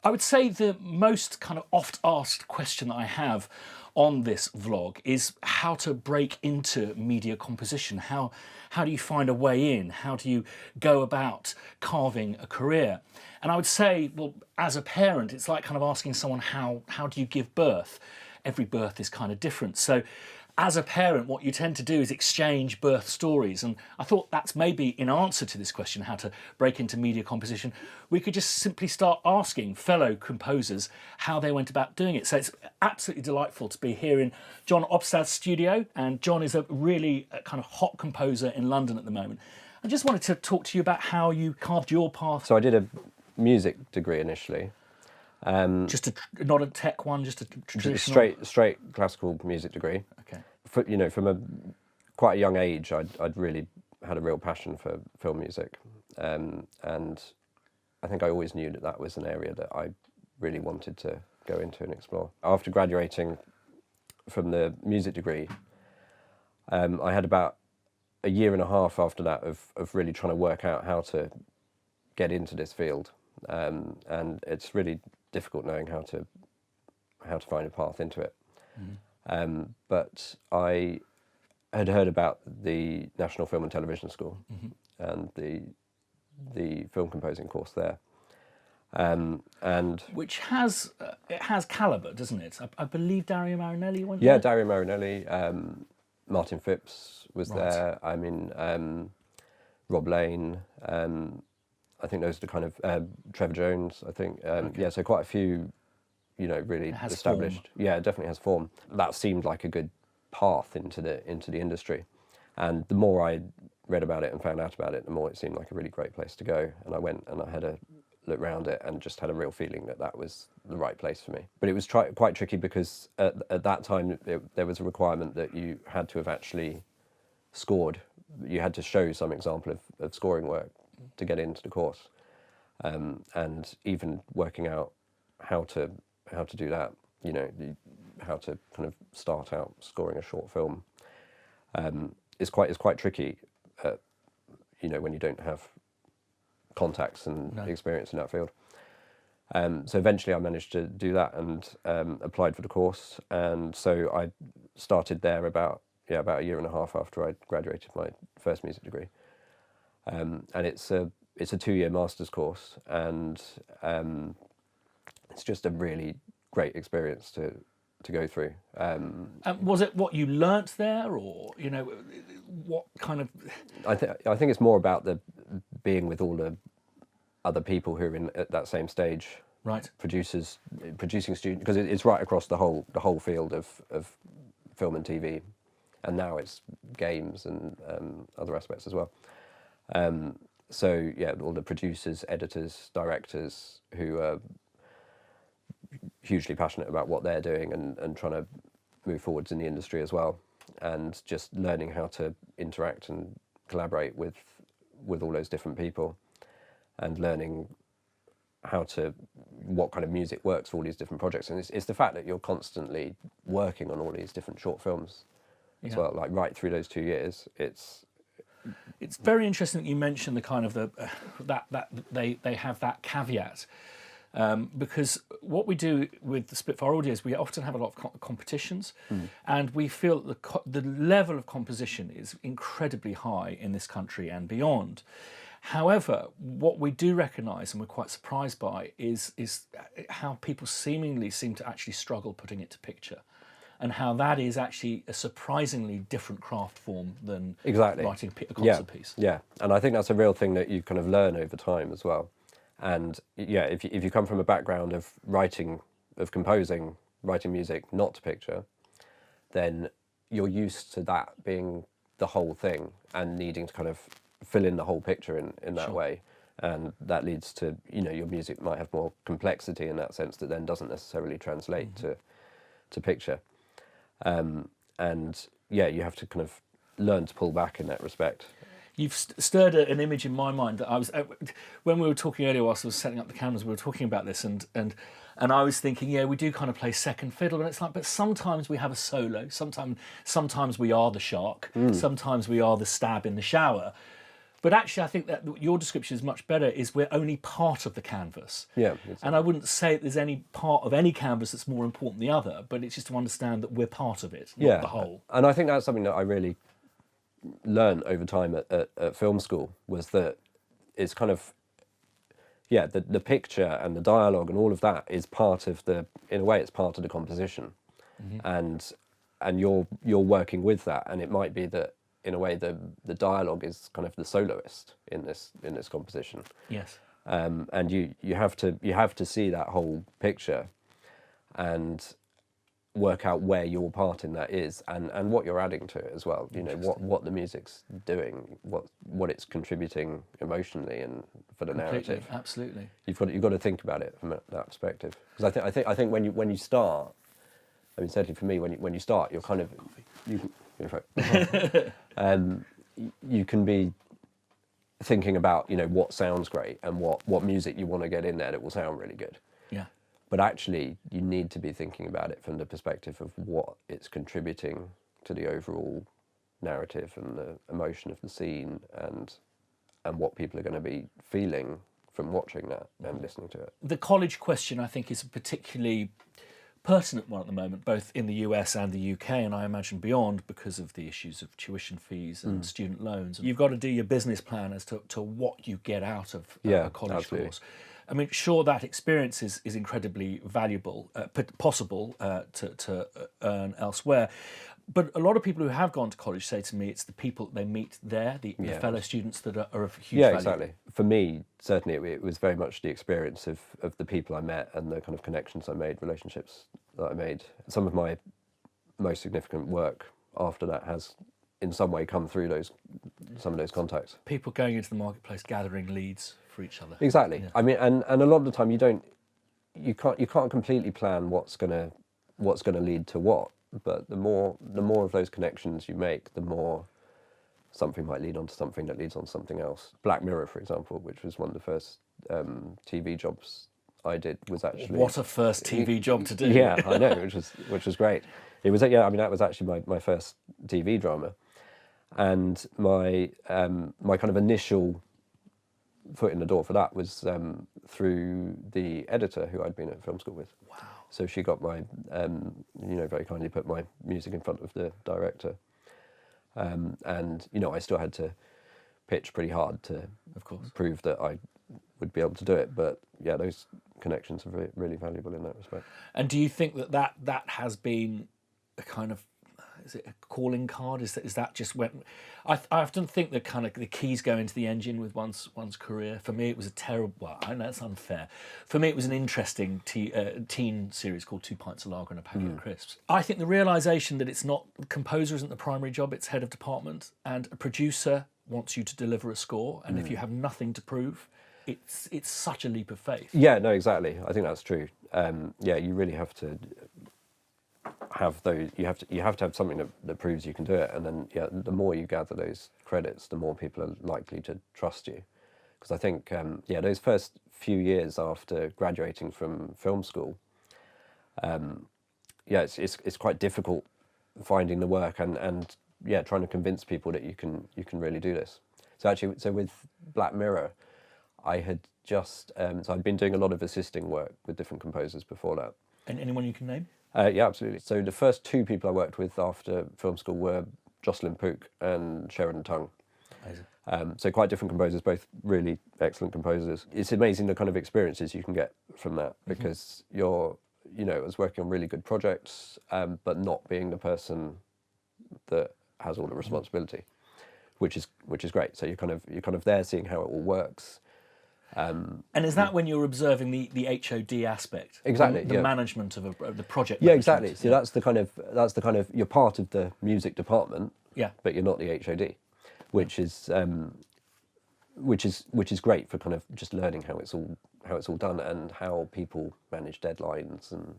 I would say the most kind of oft asked question that I have on this vlog is how to break into media composition. How do you find a way in? How do you go about carving a career? And I would say, well, as a parent, it's like kind of asking someone how do you give birth? Every birth is kind of different. So as a parent, what you tend to do is exchange birth stories. And I thought that's maybe in answer to this question, how to break into media composition, we could just simply start asking fellow composers how they went about doing it. So it's absolutely delightful to be here in Jon Opstad's studio. And Jon is a really kind of hot composer in London at the moment. I just wanted to talk to you about how you carved your path. So I did a music degree initially. Not a tech one, just a traditional... Straight classical music degree. Okay. From quite a young age, I'd really had a real passion for film music, and I think I always knew that was an area that I really wanted to go into and explore. After graduating from the music degree, I had about a year and a half after that of really trying to work out how to get into this field, and it's really difficult knowing how to find a path into it. Mm-hmm. But I had heard about the National Film and Television School, mm-hmm. and the film composing course there, and which has it has calibre, doesn't it? I believe Dario Marinelli went there. Yeah, Dario Marinelli, Martin Phipps was right. there. I mean, Rob Lane. I think those are the kind of Trevor Jones. I think okay. Yeah, so quite a few, really established. Form. Yeah, it definitely has form. That seemed like a good path into the industry, and the more I read about it and found out about it, the more it seemed like a really great place to go. And I went and I had a look around it and just had a real feeling that was the right place for me. But it was quite tricky because at that time there was a requirement that you had to have actually scored. You had to show some example of scoring work to get into the course, and even working out how to do that, how to kind of start out scoring a short film, is quite tricky, when you don't have contacts and experience in that field. So eventually I managed to do that and applied for the course, and so I started there about a year and a half after I graduated my first music degree. And it's a 2-year master's course, and it's just a really great experience to go through. Was it what you learnt there, or what kind of? I think it's more about being with all the other people who are at that same stage. Right. Producing students, because it's right across the whole field of film and TV, and now it's games and other aspects as well. So yeah, all the producers, editors, directors who are hugely passionate about what they're doing and trying to move forwards in the industry as well, and just learning how to interact and collaborate with all those different people, and learning what kind of music works for all these different projects. And it's the fact that you're constantly working on all these different short films as well, like right through those 2 years. It's very interesting that you mentioned the kind of that they have that caveat, because what we do with the Spitfire Audio is we often have a lot of competitions, and we feel that the level of composition is incredibly high in this country and beyond. However, what we do recognise and we're quite surprised by is how people seemingly seem to actually struggle putting it to picture, and how that is actually a surprisingly different craft form than writing a concert piece. Yeah, and I think that's a real thing that you kind of learn over time as well. And yeah, if you come from a background of composing, writing music not to picture, then you're used to that being the whole thing and needing to kind of fill in the whole picture in that way. And that leads to, your music might have more complexity in that sense that then doesn't necessarily translate to picture. And yeah, you have to kind of learn to pull back in that respect. You've stirred an image in my mind that I was, when we were talking earlier whilst I was setting up the cameras, we were talking about this, and I was thinking, yeah, we do kind of play second fiddle, and it's like, but sometimes we have a solo, sometimes we are the shark, sometimes we are the stab in the shower. But actually, I think that your description is much better, is we're only part of the canvas. Yeah. Exactly. And I wouldn't say there's any part of any canvas that's more important than the other, but it's just to understand that we're part of it, not the whole. And I think that's something that I really learned over time at film school, was that it's kind of, the picture and the dialogue and all of that is part of in a way, it's part of the composition. And you're working with that, and it might be that in a way the dialogue is kind of the soloist in this composition. Yes. And you have to see that whole picture and work out where your part in that is, and what you're adding to it as well. You know, what the music's doing, what it's contributing emotionally and for the narrative. Absolutely. You've got to think about it from that perspective. Because I think when you start, I mean, certainly for me, when you start, you're kind of you can be thinking about, you know, what sounds great and what music you want to get in there that will sound really good. Yeah. But actually, you need to be thinking about it from the perspective of what it's contributing to the overall narrative and the emotion of the scene, and what people are going to be feeling from watching that and listening to it. The college question, I think, is a particularly pertinent one at the moment, both in the US and the UK, and I imagine beyond, because of the issues of tuition fees and student loans. You've got to do your business plan as to what you get out of a college absolutely. course. I mean, sure, that experience is incredibly valuable, possible to earn elsewhere. But a lot of people who have gone to college say to me it's the people they meet there, the fellow students that are of huge value. Exactly. For me, certainly, it was very much the experience of the people I met and the kind of connections I made, relationships that I made. Some of my most significant work after that has in some way come through some of those contacts. People going into the marketplace, gathering leads for each other. Exactly. Yeah. I mean, and a lot of the time you can't completely plan what's gonna lead to what. But the more of those connections you make, the more something might lead on to something that leads on to something else. Black Mirror, for example, which was one of the first TV jobs I did, was actually... What a first TV job to do. Yeah, I know, which was great. It was, I mean, that was actually my first TV drama. And my kind of initial foot in the door for that was through the editor who I'd been at film school with. Wow. So she got my, very kindly put my music in front of the director. And, I still had to pitch pretty hard to, of course, prove that I would be able to do it. But yeah, those connections are really valuable in that respect. And do you think that has been a kind of, is it a calling card? Is that just when... I often think that kind of the keys go into the engine with one's career. For me, it was a terrible... Well, I know that's unfair. For me, it was an interesting teen series called 2 Pints of Lager and a Packet of Crisps. I think the realisation that it's not... Composer isn't the primary job, it's head of department. And a producer wants you to deliver a score. And if you have nothing to prove, it's such a leap of faith. Yeah, no, exactly. I think that's true. You really have to... have those, you have to have something that proves you can do it, and then the more you gather those credits, the more people are likely to trust you. Because I think those first few years after graduating from film school, it's quite difficult finding the work and trying to convince people that you can really do this. So with Black Mirror, I had just so I'd been doing a lot of assisting work with different composers before that. And anyone you can name? Yeah, absolutely. So the first two people I worked with after film school were Jocelyn Pook and Sheridan Tongue. Amazing. So quite different composers, both really excellent composers. It's amazing the kind of experiences you can get from that, because you're, I was working on really good projects, but not being the person that has all the responsibility, which is great. So you're kind of there seeing how it all works. And is that when you're observing the HOD aspect? Exactly, the management of the project. Yeah, exactly. So that's the kind of you're part of the music department. Yeah. But you're not the HOD, which is great for kind of just learning how it's all done and how people manage deadlines and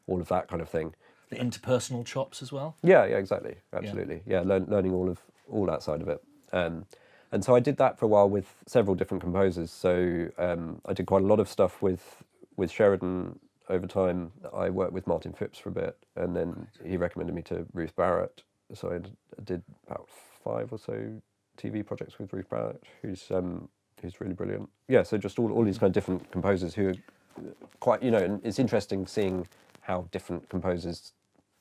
all of that kind of thing. The interpersonal chops as well. Yeah, exactly, absolutely. Yeah, learning all that side of it. And so I did that for a while with several different composers. So I did quite a lot of stuff with Sheridan over time. I worked with Martin Phipps for a bit, and then he recommended me to Ruth Barrett. So I did about 5 or so TV projects with Ruth Barrett, who's really brilliant. Yeah, so just all these kind of different composers who are quite, you know, and it's interesting seeing how different composers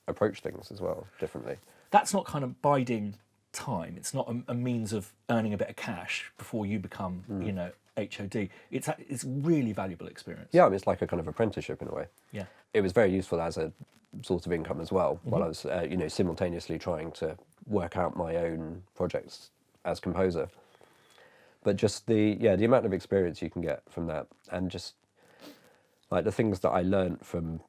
approach things as well, differently. That's not kind of biding time. It's not a means of earning a bit of cash before you become, you know, HOD. It's really valuable experience. Yeah, I mean, it's like a kind of apprenticeship in a way. Yeah. It was very useful as a source of income as well, while I was, you know, simultaneously trying to work out my own projects as composer. But just the amount of experience you can get from that, and just like the things that I learned from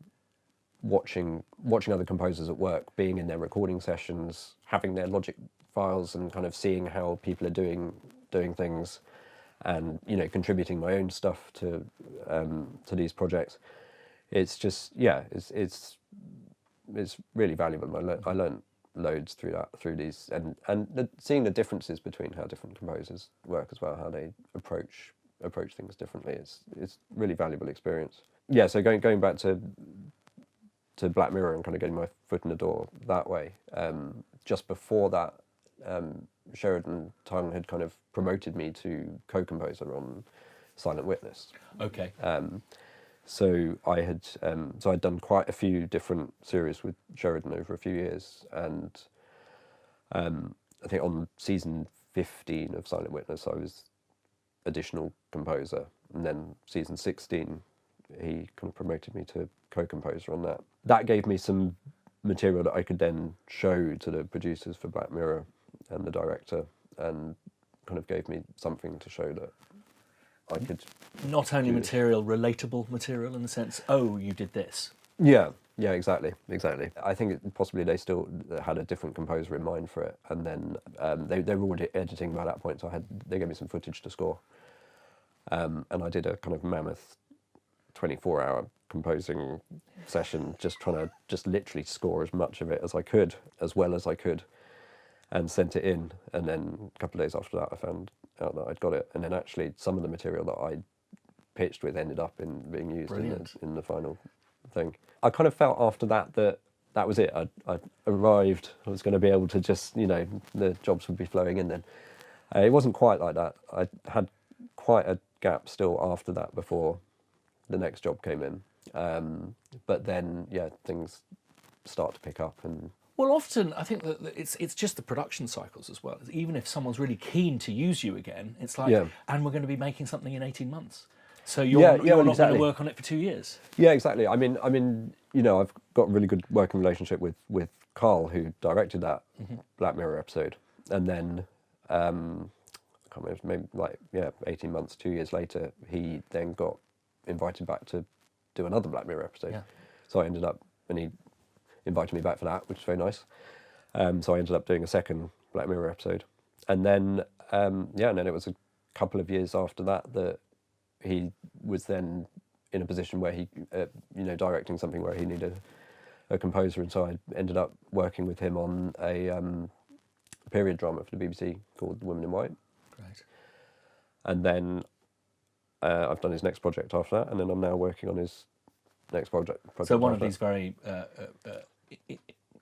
watching other composers at work, being in their recording sessions, having their Logic files, and kind of seeing how people are doing things, and, you know, contributing my own stuff to these projects. It's just, yeah, it's really valuable. I learned loads through these, and seeing the differences between how different composers work as well, how they approach things differently. It's really valuable experience. Yeah, so going back to Black Mirror and kind of getting my foot in the door that way. Just before that, Sheridan Tongue had kind of promoted me to co-composer on Silent Witness. Okay. So I'd done quite a few different series with Sheridan over a few years, and I think on season 15 of Silent Witness I was additional composer, and then season 16 he kind of promoted me to co-composer on that. That gave me some material that I could then show to the producers for Black Mirror and the director, and kind of gave me something to show that I could... Not only material, relatable material in the sense, oh, you did this. Yeah, exactly. I think possibly they still had a different composer in mind for it, and then they were already editing by that point, so they gave me some footage to score. And I did a kind of mammoth 24-hour composing session, just trying to just literally score as much of it as I could, as well as I could, and sent it in. And then a couple of days after that I found out that I'd got it, and then actually some of the material that I pitched with ended up being used in the final thing. I kind of felt after that was it. I arrived, I was going to be able to just, you know, the jobs would be flowing in then. It wasn't quite like that. I had quite a gap still after that before the next job came in. But then, yeah, things start to pick up. And well, often I think that it's just the production cycles as well. Even if someone's really keen to use you again, it's like, and we're going to be making something in 18 months. So you're not going to work on it for 2 years. Yeah, exactly. I mean, you know, I've got a really good working relationship with Carl, who directed that Black Mirror episode, and then I can't remember, maybe 18 months, 2 years later, he then got invited back to do another Black Mirror episode. Yeah. So I ended up, and he invited me back for that, which was very nice. So I ended up doing a second Black Mirror episode, and then and then it was a couple of years after that he was then in a position where he, you know, directing something where he needed a composer, and so I ended up working with him on a period drama for the BBC called The Woman in White. Great. And then I've done his next project after that, and then I'm now working on his next project. So one of these very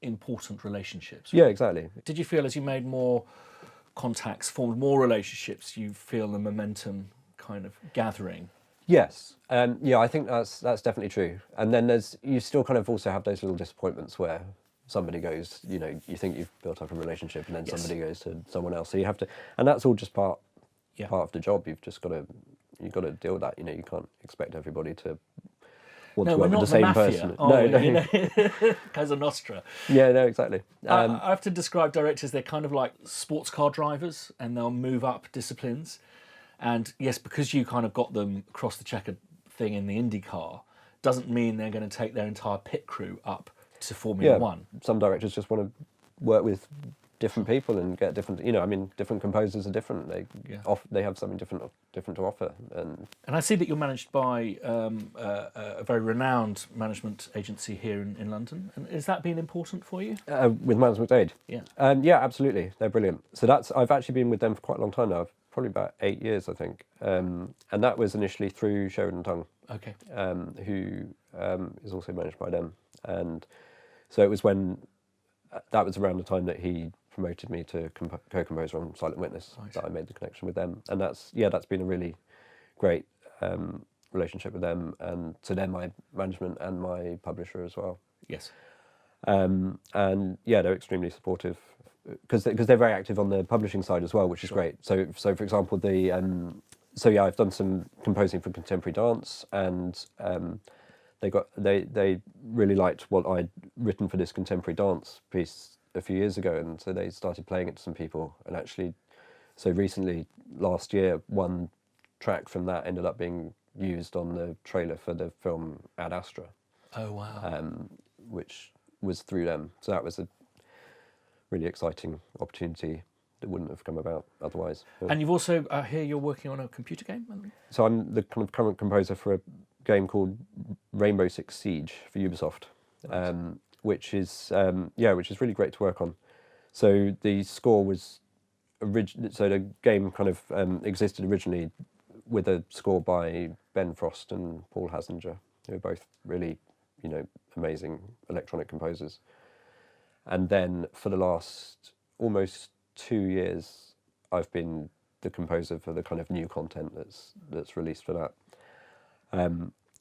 important relationships. Right? Yeah, exactly. Did you feel as you made more contacts, formed more relationships, you feel the momentum kind of gathering? Yes. I think that's definitely true. And then you still kind of also have those little disappointments where somebody goes, you know, you think you've built up a relationship, and then somebody goes to someone else. So you have to, and that's all just part of the job. You've got to deal with that. You know, you can't expect everybody to want to work with the same person. No, you know, Cosa Nostra. Yeah, no, exactly. I have to describe directors, they're kind of like sports car drivers, and they'll move up disciplines. And yes, because you kind of got them across the checkered thing in the Indy car, doesn't mean they're going to take their entire pit crew up to Formula One. Some directors just want to work with different people and get different, you know, I mean, different composers are different. They have something different to offer. And I see that you're managed by a very renowned management agency here in London. And has that been important for you? With Management Aid? Yeah. Yeah, absolutely. They're brilliant. So I've actually been with them for quite a long time now. Probably about 8 years, I think. And that was initially through Sheridan Tongue, okay, who is also managed by them. And so it was when, that was around the time that he promoted me to co-composer on Silent Witness, Right. that I made the connection with them. And that's been a really great relationship with them, and so they're my management and my publisher as well. Yes. And yeah, they're extremely supportive because they're very active on the publishing side as well, which is great. So for example, I've done some composing for contemporary dance, and they really liked what I'd written for this contemporary dance piece a few years ago, and so they started playing it to some people. And actually, so recently, last year, one track from that ended up being used on the trailer for the film Ad Astra. Oh wow. Which was through them. So that was a really exciting opportunity that wouldn't have come about otherwise. But And you've also here you're working on a computer game, haven't you? so I'm the kind of current composer for a game called Rainbow Six Siege for Ubisoft, which is really great to work on. So the score was so the game kind of existed originally with a score by Ben Frost and Paul Hassinger, who are both really, amazing electronic composers. And then for the last almost 2 years, I've been the composer for the kind of new content that's released for that,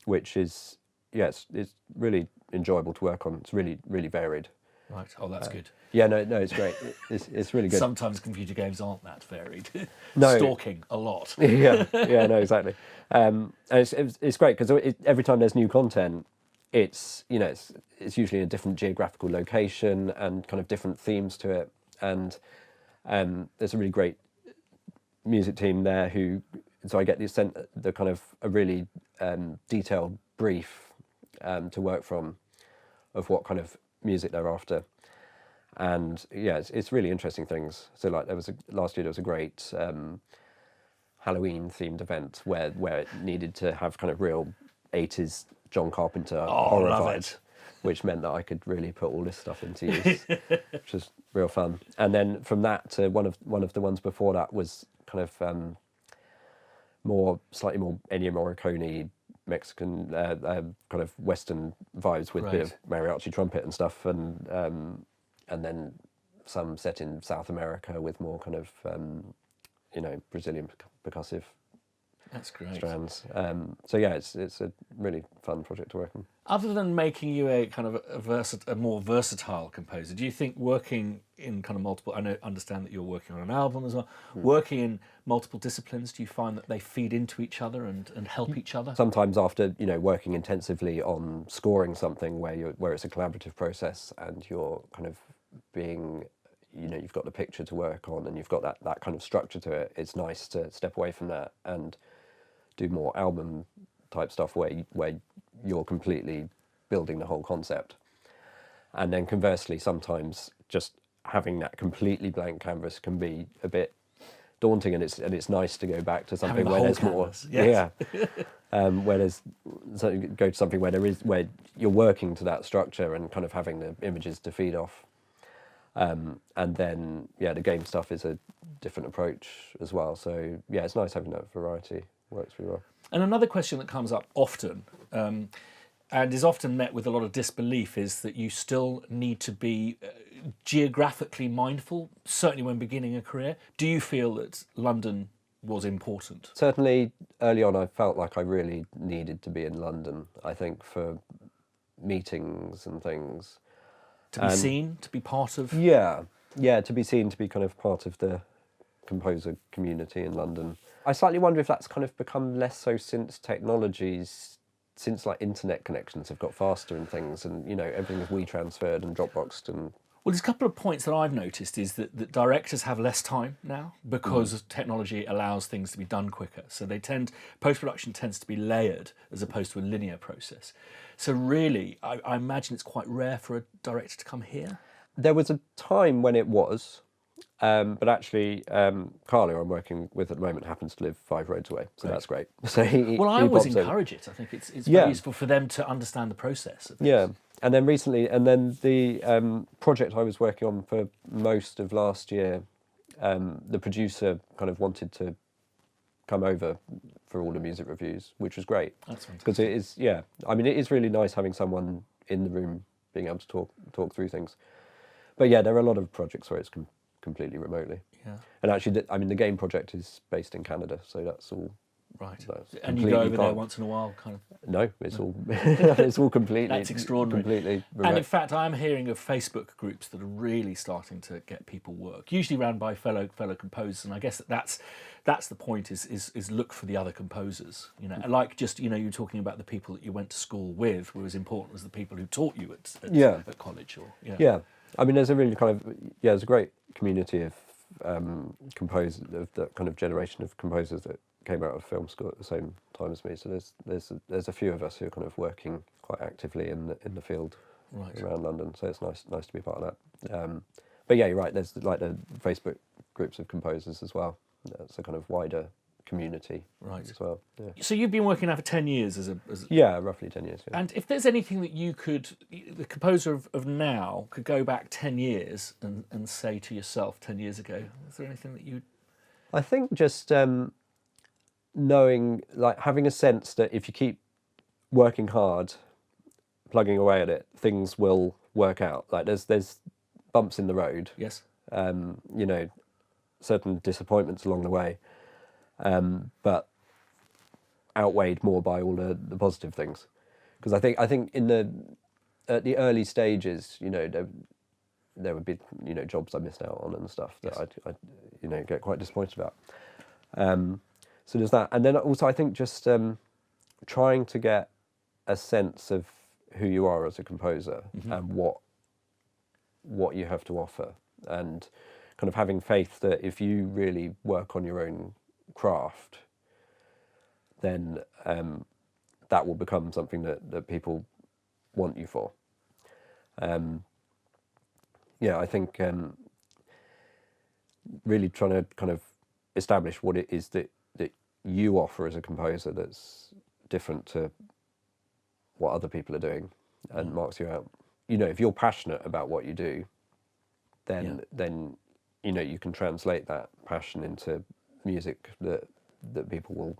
which is it's really enjoyable to work on. It's really, really varied. Right. Oh, that's good. Yeah, no, it's great. It's really good. Sometimes computer games aren't that varied. No. Stalking a lot. yeah, no, exactly. And it's great because every time there's new content, it's usually a different geographical location and kind of different themes to it. And there's a really great music team there so I get the kind of a really detailed brief to work from of what kind of music they're after. And yeah, it's really interesting things. So like last year there was a great Halloween themed event where it needed to have kind of real 80s John Carpenter horror vibes, which meant that I could really put all this stuff into use, which was real fun. And then from that to one of the ones before that was kind of slightly more Ennio Morricone Mexican kind of Western vibes with a bit of mariachi trumpet and stuff, and then some set in South America with more kind of Brazilian percussive. That's great. Strands. So yeah, it's a really fun project to work on. Other than making you a kind of a more versatile composer, do you think working in kind of multiple, understand that you're working on an album as well, working in multiple disciplines, do you find that they feed into each other and help each other? Sometimes after, working intensively on scoring something where it's a collaborative process and you're kind of being, you've got the picture to work on and you've got that kind of structure to it, it's nice to step away from that and do more album type stuff where you're completely building the whole concept. And then conversely, sometimes just having that completely blank canvas can be a bit daunting, and it's nice to go back to something where there's canvas, more. yes. Yeah. Go to something where you're working to that structure and kind of having the images to feed off. And then the game stuff is a different approach as well. So yeah, it's nice having that variety. Works really well. And another question that comes up often, and is often met with a lot of disbelief, is that you still need to be geographically mindful, certainly when beginning a career. Do you feel that London was important? Certainly early on I felt like I really needed to be in London, I think, for meetings and things. To be seen, to be part of? Yeah, to be seen, to be kind of part of the composer community in London. I slightly wonder if that's kind of become less so since like internet connections have got faster and things, and everything is WeTransferred and Dropboxed and. Well, there's a couple of points that I've noticed is that directors have less time now because technology allows things to be done quicker. So post-production tends to be layered as opposed to a linear process. So really, I imagine it's quite rare for a director to come here. There was a time when it was, but actually, Carly, who I'm working with at the moment, happens to live 5 roads away, so that's great. So I always encourage it. I think it's very useful for them to understand the process. Yeah, and then recently, the project I was working on for most of last year, the producer kind of wanted to come over for all the music reviews, which was great. That's fantastic. Because it is, it is really nice having someone in the room being able to talk through things. But yeah, there are a lot of projects where it's completely remotely. Yeah. And actually, I mean, the game project is based in Canada, so that's all. Right. That's And you go over there once in a while, kind of? No, it's all it's all completely. That's extraordinary. Completely remote. And in fact, I'm hearing of Facebook groups that are really starting to get people work, usually run by fellow composers. And I guess that's the point: is look for the other composers. You know, like just you're talking about the people that you went to school with were as important as the people who taught you at college. Or yeah. I mean, there's a really there's a great community of composers of that kind of generation of composers that came out of film school at the same time as me. So there's a few of us who are kind of working quite actively in the field around London. So it's nice to be part of that. But yeah, you're right. There's like the Facebook groups of composers as well. It's a kind of wider community as well. Yeah. So you've been working now for 10 years as a roughly 10 years. Yeah. And if there's anything that the composer of now could go back 10 years and say to yourself 10 years ago, is there anything that you? I think just knowing, like having a sense that if you keep working hard, plugging away at it, things will work out. Like there's bumps in the road. Yes. Certain disappointments along the way, but outweighed more by all the positive things. Because I think at the early stages, there would be jobs I missed out on and stuff that I get quite disappointed about. So there's that, and then also I think just trying to get a sense of who you are as a composer and what you have to offer, and kind of having faith that if you really work on your own craft, then that will become something that people want you for. I think really trying to kind of establish what it is that you offer as a composer that's different to what other people are doing and marks you out. If you're passionate about what you do, then you can translate that passion into music that people will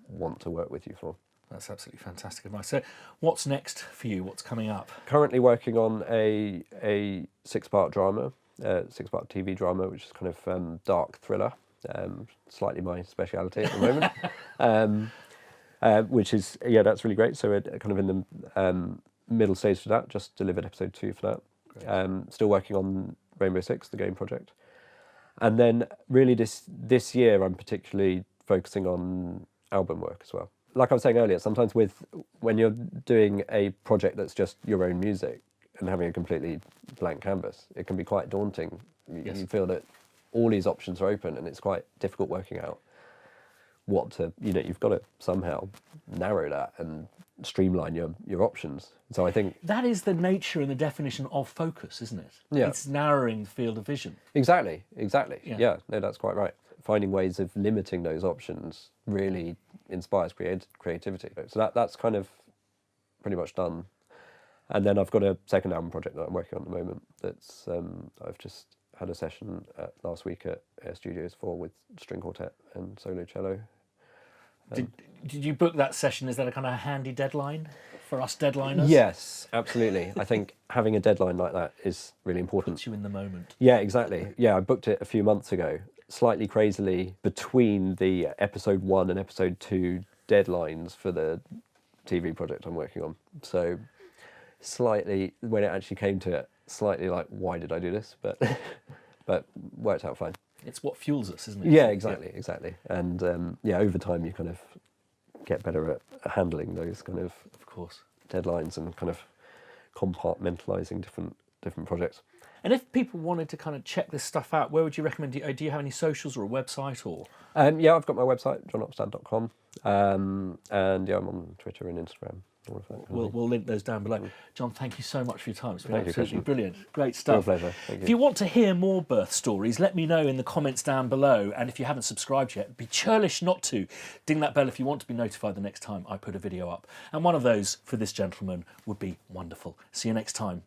want to work with you for. That's absolutely fantastic advice. So what's next for you? What's coming up? Currently working on a 6-part drama, 6-part TV drama, which is kind of dark thriller, slightly my speciality at the moment, which is, that's really great. So we're kind of in the middle stage for that, just delivered episode 2 for that. Still working on Rainbow Six, the game project. And then really this year I'm particularly focusing on album work as well. Like I was saying earlier, sometimes when you're doing a project that's just your own music and having a completely blank canvas, it can be quite daunting. You feel that all these options are open and it's quite difficult working out what to, you've got to somehow narrow that and streamline your options. So I think that is the nature and the definition of focus, isn't it? Yeah. It's narrowing the field of vision. Exactly. Yeah, no, that's quite right. Finding ways of limiting those options really inspires creativity. So that's kind of pretty much done. And then I've got a second album project that I'm working on at the moment. That's I've just had a session last week at Air Studios 4 with string quartet and solo cello. Did you book that session? Is that a kind of handy deadline for us deadliners? Yes, absolutely. I think having a deadline like that is really important. Puts you in the moment. Yeah, exactly. Yeah, I booked it a few months ago, slightly crazily between the episode 1 and episode 2 deadlines for the TV project I'm working on. So slightly, when it actually came to it, slightly like, why did I do this? But worked out fine. It's what fuels us, isn't it? Yeah, exactly. And over time you kind of get better at handling those kind of course, deadlines and kind of compartmentalising different projects. And if people wanted to kind of check this stuff out, where would you recommend? Do you have any socials or a website or? I've got my website, jonopstad.com, and I'm on Twitter and Instagram. All of that We'll link those down below. Jon, thank you so much for your time. It's been Thank absolutely you, brilliant. Great stuff. Real pleasure. Thank you. If you want to hear more birth stories, let me know in the comments down below. And if you haven't subscribed yet, be churlish not to. Ding that bell if you want to be notified the next time I put a video up. And one of those for this gentleman would be wonderful. See you next time.